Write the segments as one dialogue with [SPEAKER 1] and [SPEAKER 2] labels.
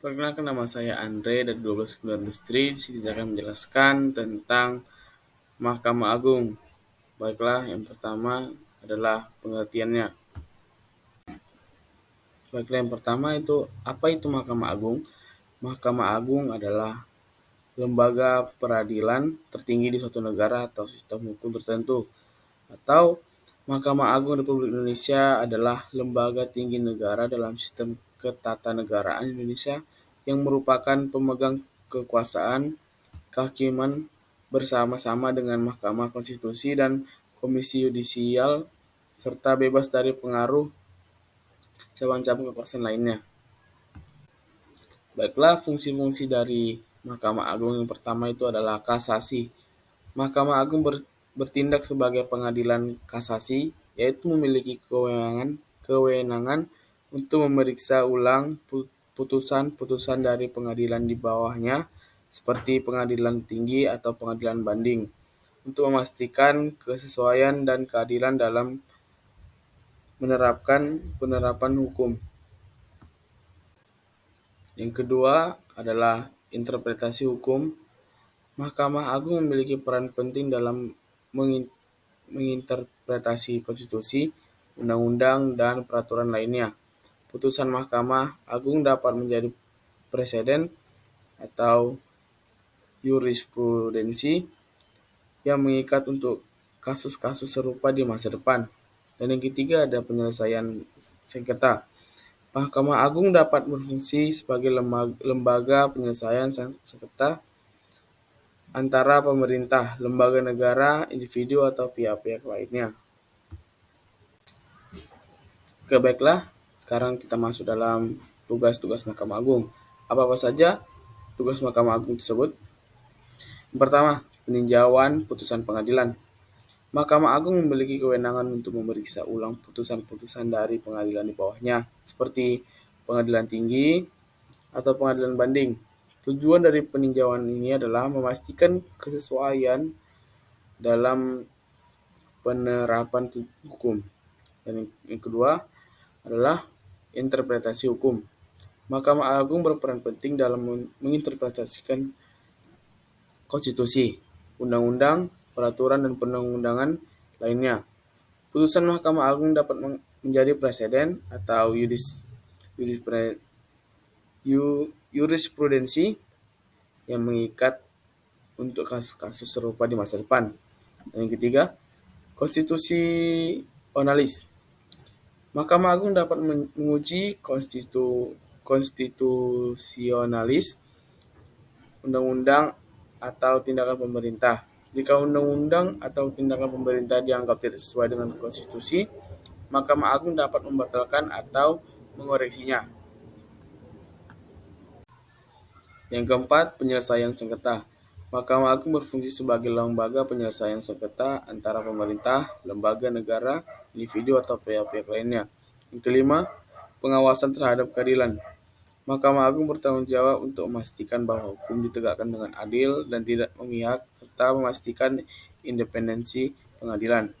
[SPEAKER 1] Perkenalkan, nama saya Andre dari 12 Kuliah Industri. Di sini saya akan menjelaskan tentang Mahkamah Agung. Baiklah, yang pertama adalah pengertiannya. Baiklah, yang pertama itu apa itu Mahkamah Agung? Mahkamah Agung adalah lembaga peradilan tertinggi di suatu negara atau sistem hukum tertentu. Atau Mahkamah Agung Republik Indonesia adalah lembaga tinggi negara dalam sistem ketatanegaraan Indonesia yang merupakan pemegang kekuasaan kehakiman bersama-sama dengan Mahkamah Konstitusi dan Komisi Yudisial serta bebas dari pengaruh cabang-cabang kekuasaan lainnya. Baiklah, fungsi-fungsi dari Mahkamah Agung yang pertama itu adalah kasasi. Mahkamah Agung bertindak sebagai pengadilan kasasi, yaitu memiliki kewenangan untuk memeriksa ulang putusan-putusan dari pengadilan di bawahnya, seperti pengadilan tinggi atau pengadilan banding, untuk memastikan kesesuaian dan keadilan dalam penerapan hukum. Yang kedua adalah interpretasi hukum. Mahkamah Agung memiliki peran penting dalam menginterpretasi konstitusi, undang-undang, dan peraturan lainnya. Putusan Mahkamah Agung dapat menjadi preseden atau jurisprudensi yang mengikat untuk kasus-kasus serupa di masa depan. Dan yang ketiga ada penyelesaian sengketa. Mahkamah Agung dapat berfungsi sebagai lembaga penyelesaian sengketa antara pemerintah, lembaga negara, individu, atau pihak-pihak lainnya. Oke, baiklah. Sekarang kita masuk dalam tugas-tugas Mahkamah Agung. Apa-apa saja tugas Mahkamah Agung tersebut? Yang pertama, peninjauan putusan pengadilan. Mahkamah Agung memiliki kewenangan untuk memeriksa ulang putusan-putusan dari pengadilan di bawahnya, seperti pengadilan tinggi atau pengadilan banding. Tujuan dari peninjauan ini adalah memastikan kesesuaian dalam penerapan hukum. Dan yang kedua adalah interpretasi hukum. Mahkamah Agung berperan penting dalam menginterpretasikan konstitusi, undang-undang, peraturan, dan perundang-undangan lainnya. Putusan Mahkamah Agung dapat menjadi preseden atau jurisprudensi yang mengikat untuk kasus-kasus serupa di masa depan. Dan yang ketiga, konstitusionalis. Mahkamah Agung dapat menguji konstitusionalis undang-undang atau tindakan pemerintah. Jika undang-undang atau tindakan pemerintah dianggap tidak sesuai dengan konstitusi, Mahkamah Agung dapat membatalkan atau mengoreksinya. Yang keempat, penyelesaian sengketa. Mahkamah Agung berfungsi sebagai lembaga penyelesaian sengketa antara pemerintah, lembaga negara, individu, atau pihak-pihak lainnya. Yang kelima, pengawasan terhadap keadilan. Mahkamah Agung bertanggung jawab untuk memastikan bahwa hukum ditegakkan dengan adil dan tidak memihak, serta memastikan independensi pengadilan.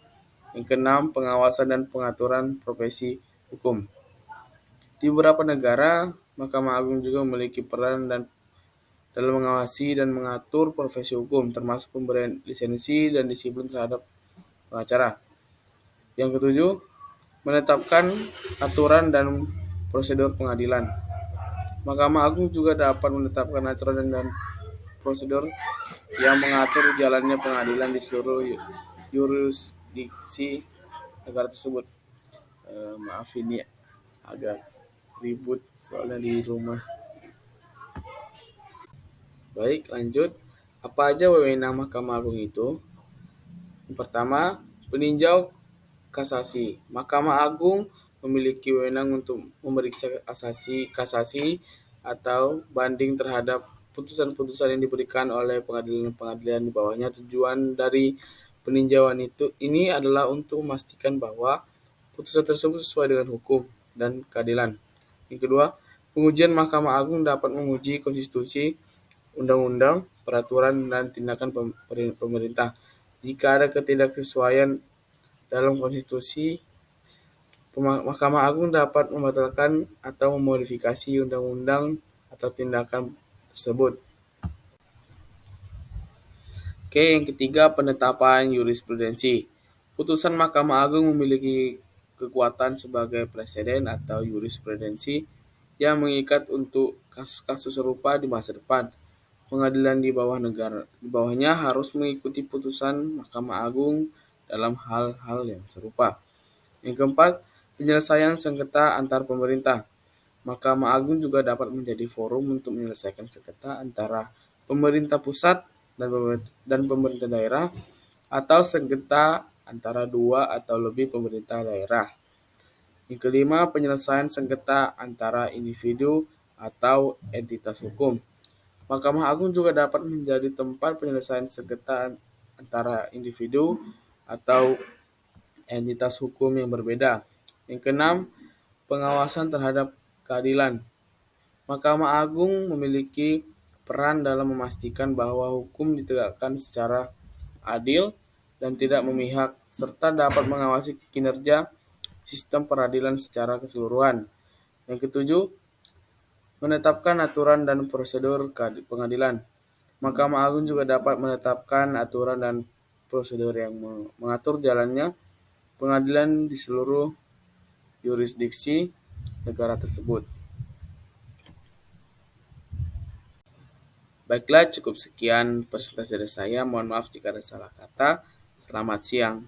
[SPEAKER 1] Yang keenam, pengawasan dan pengaturan profesi hukum. Di beberapa negara, Mahkamah Agung juga memiliki peran dalam mengawasi dan mengatur profesi hukum, termasuk pemberian lisensi dan disiplin terhadap pengacara. Yang ketujuh, menetapkan aturan dan prosedur pengadilan. Mahkamah Agung juga dapat menetapkan aturan dan prosedur yang mengatur jalannya pengadilan di seluruh yurisdiksi negara tersebut. Maaf, ini agak ribut soalnya di rumah. Baik, lanjut. Apa aja wewenang Mahkamah Agung itu? Yang pertama, peninjau kasasi. Mahkamah Agung memiliki wewenang untuk memeriksa kasasi atau banding terhadap putusan-putusan yang diberikan oleh pengadilan-pengadilan di bawahnya. Tujuan dari peninjauan ini adalah untuk memastikan bahwa putusan tersebut sesuai dengan hukum dan keadilan. Yang kedua, pengujian Mahkamah Agung dapat menguji konstitusi, undang-undang, peraturan, dan tindakan pemerintah. Jika ada ketidaksesuaian dalam konstitusi, Mahkamah Agung dapat membatalkan atau memodifikasi undang-undang atau tindakan tersebut. Oke, yang ketiga, penetapan jurisprudensi. Putusan Mahkamah Agung memiliki kekuatan sebagai preseden atau jurisprudensi yang mengikat untuk kasus-kasus serupa di masa depan. Pengadilan di bawahnya harus mengikuti putusan Mahkamah Agung dalam hal-hal yang serupa. Yang keempat, penyelesaian sengketa antar pemerintah. Mahkamah Agung juga dapat menjadi forum untuk menyelesaikan sengketa antara pemerintah pusat dan pemerintah daerah atau sengketa antara dua atau lebih pemerintah daerah. Yang kelima, penyelesaian sengketa antara individu atau entitas hukum. Mahkamah Agung juga dapat menjadi tempat penyelesaian sengketa antara individu atau entitas hukum yang berbeda. Yang keenam, pengawasan terhadap keadilan. Mahkamah Agung memiliki peran dalam memastikan bahwa hukum ditegakkan secara adil dan tidak memihak, serta dapat mengawasi kinerja sistem peradilan secara keseluruhan. Yang ketujuh, menetapkan aturan dan prosedur pengadilan. Mahkamah Agung juga dapat menetapkan aturan dan prosedur yang mengatur jalannya pengadilan di seluruh yurisdiksi negara tersebut. Baiklah, cukup sekian presentasi dari saya. Mohon maaf jika ada salah kata. Selamat siang.